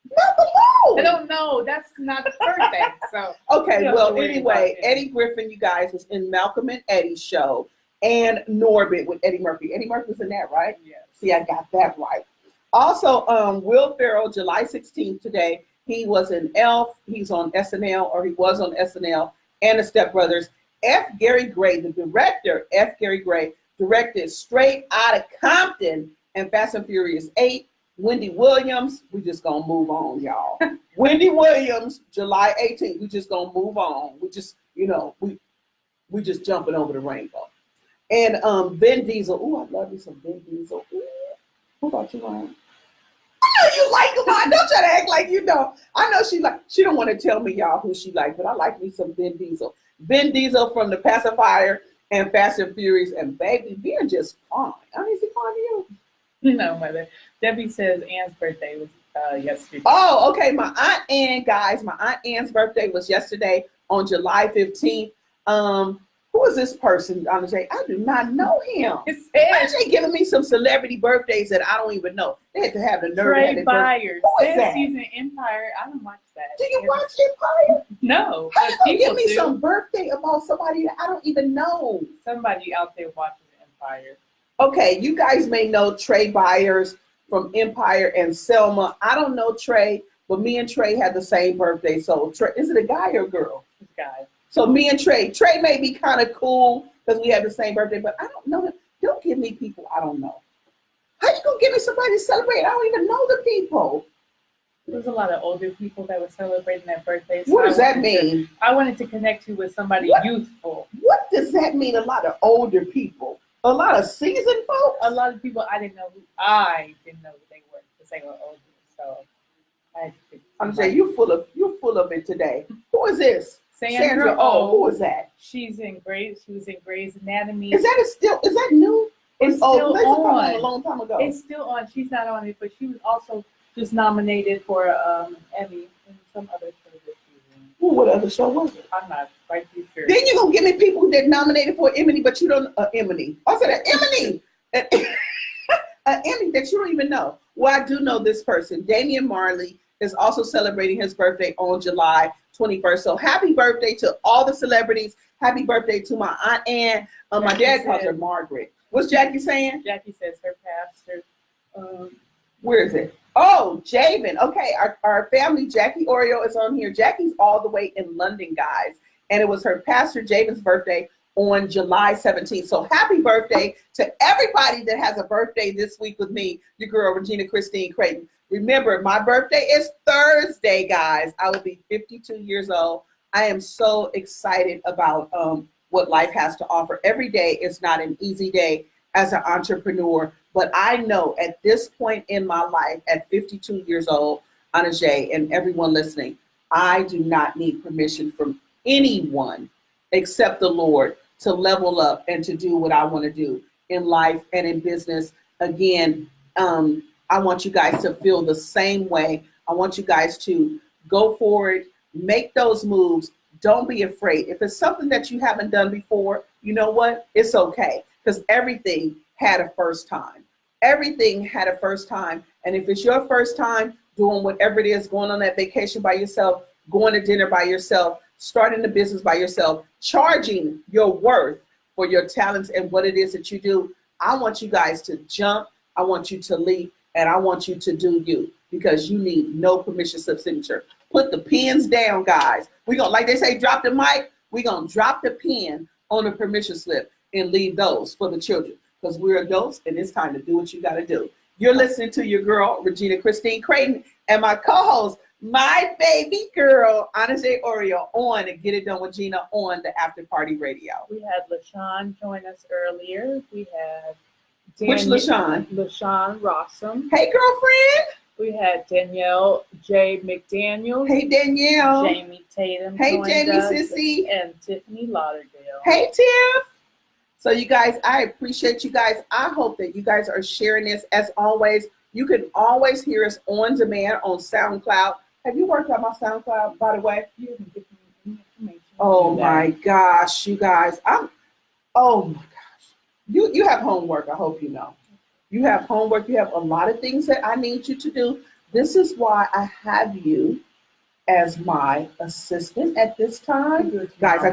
Malcolm. I don't know. That's not the birthday. So okay, well, anyway, Eddie Griffin, you guys, was in Malcolm and Eddie's show and Norbit with Eddie Murphy. Eddie Murphy was in that, right? Yes. See, I got that right. Also, Will Ferrell, July 16th today. He was in Elf. He's on SNL, or he was on SNL, and the Step Brothers. F. Gary Gray, the director, F. Gary Gray, directed Straight Outta Compton and Fast and Furious 8. Wendy Williams, we just gonna move on, y'all. Wendy Williams, July 18th, we just gonna move on. We just, we just jumping over the rainbow. And Vin Diesel, ooh, I love you some Vin Diesel. Ooh. Who about you, Ryan? I know you like him. I don't try to act like you don't. I know she don't want to tell me y'all who she like, but I like me some Vin Diesel. Vin Diesel from The Pacifier and Fast and Furious, and baby, Vin just fine. I mean, is he fine to you? No, mother. Debbie says Ann's birthday was yesterday. Oh, okay. My Aunt Ann, guys, my Aunt Ann's birthday was yesterday on July 15th. Who is this person, Andre? I do not know him. Andre giving me some celebrity birthdays that I don't even know. They had to have the nerve. Trey Byers. Who is that? He's in Empire. I don't watch that. Do you watch Empire? No. How you gonna give me some birthday about somebody that I don't even know? Somebody out there watches Empire. Okay, you guys may know Trey Byers from Empire and Selma. I don't know Trey, but me and Trey had the same birthday. So Trey, is it a guy or a girl? It's a guy. So me and Trey may be kind of cool because we have the same birthday, but I don't know. Don't give me people I don't know. How you gonna give me somebody to celebrate? I don't even know the people. There's a lot of older people that were celebrating their birthdays. So what does that mean? I wanted to connect you with somebody youthful. What does that mean? A lot of older people? A lot of seasoned folks? A lot of people I didn't know who they were because they were older. So I'm saying you're full of it today. Who is this? Sandra Oh, who is that? She was in Grey's Anatomy. Is that new? It's still on. A long time ago. It's still on. She's not on it, but she was also just nominated for Emmy and some other show this season. Well, what other show was it? I'm not quite too sure. Then you're gonna give me people that nominated for Emmy, but you don't Emmy. I said an Emmy. An Emmy that you don't even know. Well, I do know this person. Damian Marley is also celebrating his birthday on July 21st. So happy birthday to all the celebrities. Happy birthday to my Aunt Ann. My dad calls her Margaret. What's Jackie saying? Jackie says her pastor. Where is it? Oh, Javen. Okay, our family, Jackie Oreo is on here. Jackie's all the way in London, guys. And it was her pastor Javen's birthday on July 17th. So happy birthday to everybody that has a birthday this week with me, your girl, Regina Christine Creighton. Remember, my birthday is Thursday, guys. I will be 52 years old. I am so excited about what life has to offer. Every day is not an easy day as an entrepreneur, but I know at this point in my life, at 52 years old, Anaje, and everyone listening, I do not need permission from anyone except the Lord to level up and to do what I want to do in life and in business. Again, I want you guys to feel the same way. I want you guys to go forward, make those moves. Don't be afraid. If it's something that you haven't done before, you know what? It's okay, because everything had a first time. Everything had a first time. And if it's your first time doing whatever it is, going on that vacation by yourself, going to dinner by yourself, starting a business by yourself, charging your worth for your talents and what it is that you do, I want you guys to jump. I want you to leap, and I want you to do you, because you need no permission slip signature. Put the pens down, guys. We're going to, like they say, drop the mic. We're going to drop the pen on the permission slip and leave those for the children, because we're adults and it's time to do what you got to do. You're listening to your girl, Regina Christine Creighton, and my co-host, my baby girl, Anaje Oreo, on Get It Done with Gina on the After Party Radio. We had LaShawn join us earlier. We had Which LaShawn? LaShawn Rossum. Hey, girlfriend. We had Danielle J. McDaniel. Hey, Danielle. Jamie Tatum. Hey, Jamie us, Sissy. and Tiffany Lauderdale. Hey, Tiff. So you guys, I appreciate you guys. I hope that you guys are sharing this. As always, you can always hear us on demand on SoundCloud. Have you worked on my SoundCloud, by the way? You can get any information. Oh my gosh, you guys. Oh my gosh. You have homework, I hope you know. You have homework. You have a lot of things that I need you to do. This is why I have you as my assistant at this time. Guys, I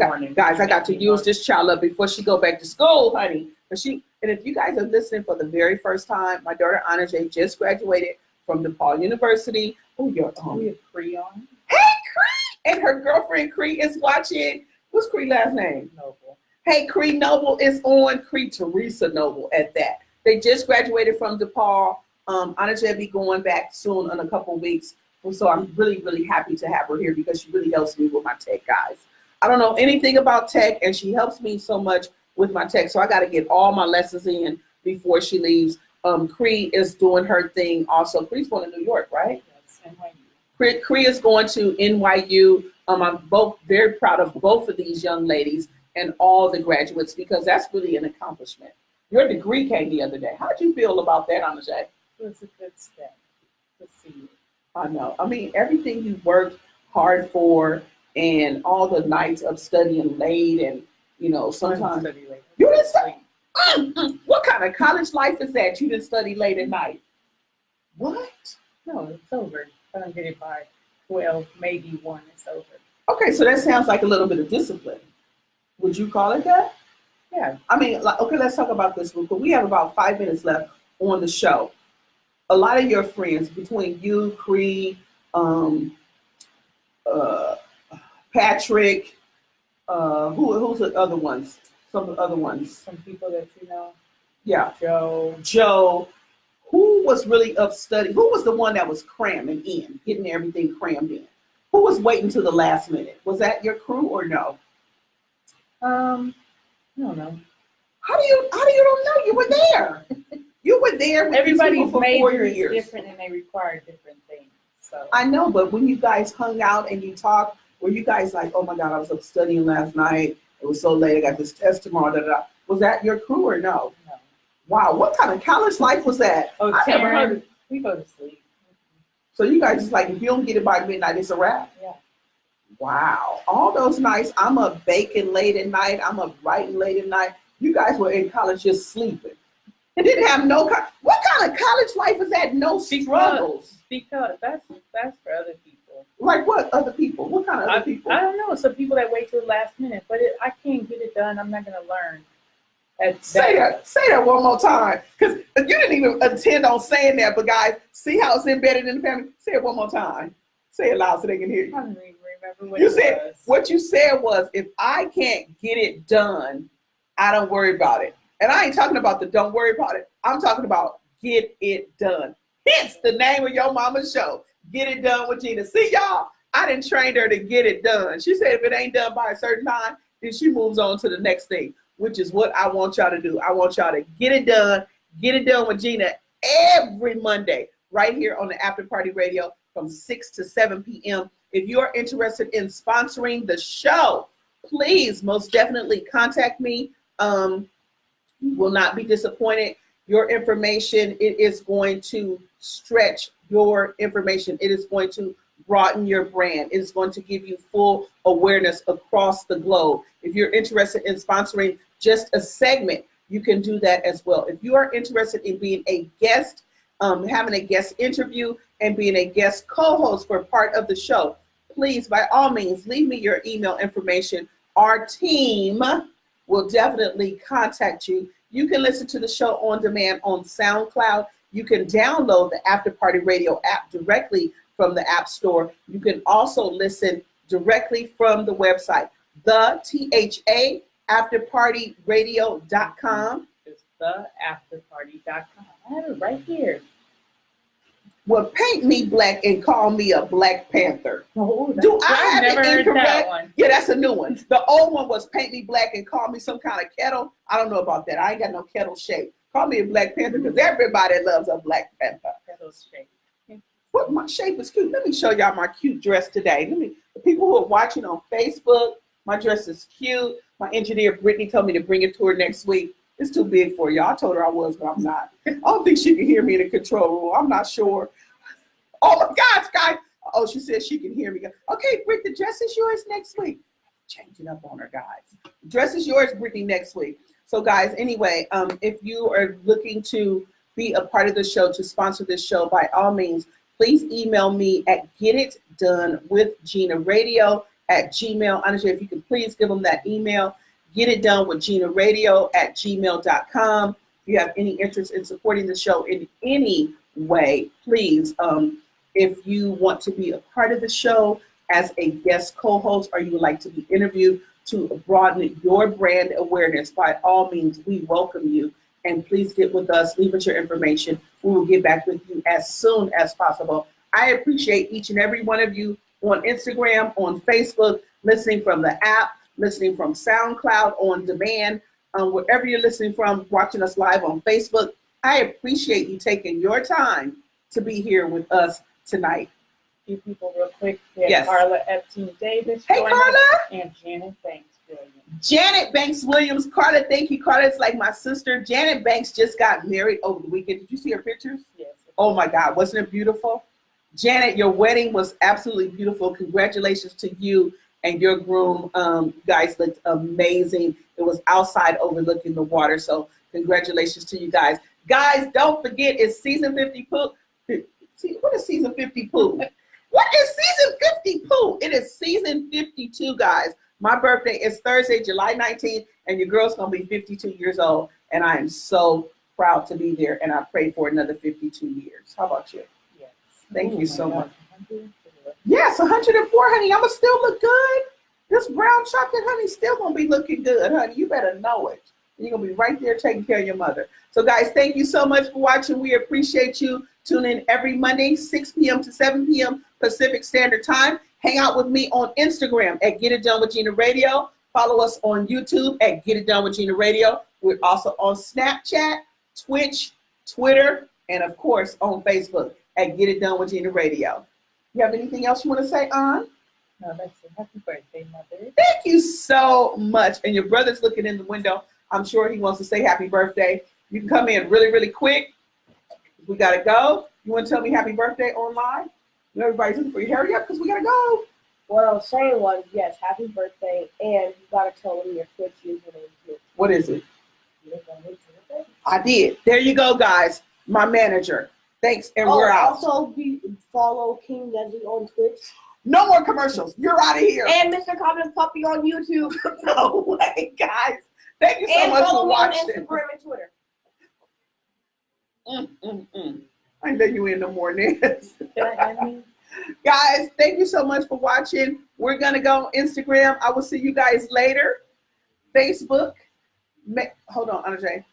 got to use this child up before she go back to school, honey. And if you guys are listening for the very first time, my daughter Anaje just graduated from DePaul University. Oh, we have Cree on. Hey, Cree! And her girlfriend Cree is watching. What's Cree last name? Noble. Hey, Cree Noble is on. Cree Teresa Noble at that. They just graduated from DePaul. Anaje will be going back soon in a couple of weeks. So I'm really, really happy to have her here, because she really helps me with my tech, guys. I don't know anything about tech, and she helps me so much with my tech. So I got to get all my lessons in before she leaves. Cree is doing her thing also. Cree's going to New York, right? Yes, NYU. Cree is going to NYU. I'm very proud of both of these young ladies and all the graduates, because that's really an accomplishment. Your degree came the other day. How did you feel about that, Anaje? It was a good step to see it. I know. I mean, everything you worked hard for, and all the nights of studying late, and sometimes you didn't study. What kind of college life is that? You didn't study late at night? What? No, it's over. I don't get it by 12, maybe 1. It's over. Okay, so that sounds like a little bit of discipline. Would you call it that? Yeah. I mean, okay, let's talk about this real quick. We have about 5 minutes left on the show. A lot of your friends, between you, Cree, Patrick, who's the other ones? Some of the other ones. Some people that you know. Yeah. Joe. Who was really up studying? Who was the one that was cramming in, getting everything crammed in? Who was waiting to the last minute? Was that your crew or no? I don't know. How do you don't know? You were there. You were there with everybody's for major 4 is years. different, and they require different things. So I know, but when you guys hung out and you talked, were you guys like, oh my God, I was up studying last night. It was so late. I got this test tomorrow. Da, da, da. Was that your crew or no? No. Wow, what kind of college life was that? Oh, I never heard Taryn, of. we go to sleep. So you guys just like, if you don't get it by midnight, it's a wrap. Yeah. Wow, all those nights. I'm up baking late at night. I'm up writing late at night. You guys were in college just sleeping. It didn't have no. What kind of college life is that? No struggles. Because that's for other people. Like what? Other people? What kind of other people? I don't know. Some people that wait till the last minute, but I can't get it done. I'm not going to learn. Say that one more time, because you didn't even intend on saying that. But guys, see how it's embedded in the family. Say it one more time. Say it loud so they can hear you. I don't even remember what You it said was. what you said was, if I can't get it done, I don't worry about it. And I ain't talking about the don't worry about it. I'm talking about get it done. Hence the name of your mama's show, Get It Done with Gina. See, y'all, I didn't train her to get it done. She said if it ain't done by a certain time, then she moves on to the next thing, which is what I want y'all to do. I want y'all to get it done with Gina every Monday right here on the After Party Radio from 6 to 7 p.m. If you're interested in sponsoring the show, please most definitely contact me. You will not be disappointed. Your information, it is going to stretch your information. It is going to broaden your brand. It is going to give you full awareness across the globe. If you're interested in sponsoring just a segment, you can do that as well. If you are interested in being a guest, having a guest interview and being a guest co-host for part of the show, please, by all means, leave me your email information. Our team will definitely contact you. You can listen to the show on demand on SoundCloud. You can download the After Party Radio app directly from the App Store. You can also listen directly from the website, the THA afterpartyradio.com. It's theafterparty.com. I have it right here. Well, paint me black and call me a Black Panther. Oh, Do I have never it heard incorrect? that one. Yeah, that's a new one. The old one was paint me black and call me some kind of kettle. I don't know about that. I ain't got no kettle shape. Call me a Black Panther because everybody loves a Black Panther. Kettle shape. What, my shape is cute. Let me show y'all my cute dress today. The people who are watching on Facebook, my dress is cute. My engineer, Brittany, told me to bring it to her next week. It's too big for y'all. I told her I was, but I'm not. I don't think she can hear me in the control room. I'm not sure. Oh my gosh, guys. Oh, she said she can hear me. Okay, Britt, the dress is yours next week. Changing up on her, guys. Dress is yours, Brittany, next week. So, guys, anyway, if you are looking to be a part of the show, to sponsor this show, by all means, please email me at getitdonewithginaradio@gmail. Andrea, if you can please give them that email, getitdonewithginaradio@gmail.com. If you have any interest in supporting the show in any way, please, if you want to be a part of the show as a guest co-host, or you would like to be interviewed to broaden your brand awareness, by all means, we welcome you. And please get with us, leave us your information. We will get back with you as soon as possible. I appreciate each and every one of you on Instagram, on Facebook, listening from the app, listening from SoundCloud on demand, wherever you're listening from, watching us live on Facebook. I appreciate you taking your time to be here with us tonight. A few people real quick. We have Yes. Carla Epstein Davis. Hey, Carla. And Janet Banks Williams. Janet Banks Williams. Carla, thank you. Carla is like my sister. Janet Banks just got married over the weekend. Did you see her pictures? Yes. Oh my God, wasn't it beautiful? Janet, your wedding was absolutely beautiful. Congratulations to you and your groom. You guys looked amazing. It was outside overlooking the water. So congratulations to you guys. Guys, don't forget, it's season 50 pool. What is season 50 pool? What is season 50 pool? It is season 52, guys. My birthday is Thursday, July 19th, and your girl's going to be 52 years old. And I am so proud to be there, and I pray for another 52 years. How about you? Yes. Thank you so much. 104. Yes, 104, honey. I'm going to still look good. This brown chocolate, honey, still going to be looking good, honey. You better know it. You're going to be right there taking care of your mother. So, guys, thank you so much for watching. We appreciate you. Tune in every Monday, 6 p.m. to 7 p.m. Pacific Standard Time. Hang out with me on Instagram at Get It Done with Gina Radio. Follow us on YouTube at Get It Done with Gina Radio. We're also on Snapchat, Twitch, Twitter, and, of course, on Facebook at Get It Done with Gina Radio. You have anything else you want to say, An? No, that's it. Happy birthday, Mother. Thank you so much. And your brother's looking in the window. I'm sure he wants to say happy birthday. You can come in really, really quick. We got to go. You want to tell me happy birthday online? Everybody's looking for you. Hurry up because we got to go. What I was saying was, yes, happy birthday, and you got to tell them your Twitch username too. What is it? I did. There you go, guys. My manager. Thanks, and we're out. Also, follow King Leslie on Twitch. No more commercials. You're out of here. And Mr. Confident Puppy on YouTube. No way, guys. Thank you so And much follow for me on watching. Instagram and Twitter. I know you in no more Nance. Can I add me? Guys, thank you so much for watching. We're going to go on Instagram. I will see you guys later. Facebook. Hold on, Andre.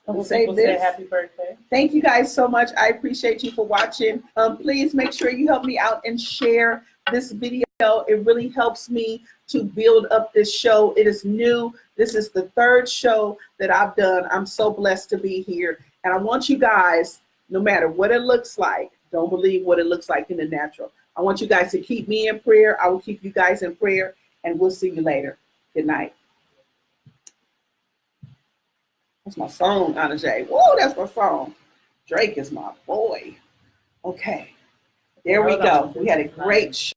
Will Save people say this. happy birthday? Thank you guys so much. I appreciate you for watching. Please make sure you help me out and share this video. It really helps me to build up this show. It is new. This is the third show that I've done. I'm so blessed to be here. And I want you guys, no matter what it looks like, don't believe what it looks like in the natural. I want you guys to keep me in prayer. I will keep you guys in prayer, and we'll see you later. Good night. That's my song, Anna. Whoa, that's my song. Drake is my boy. Okay. There we go. We had a great show.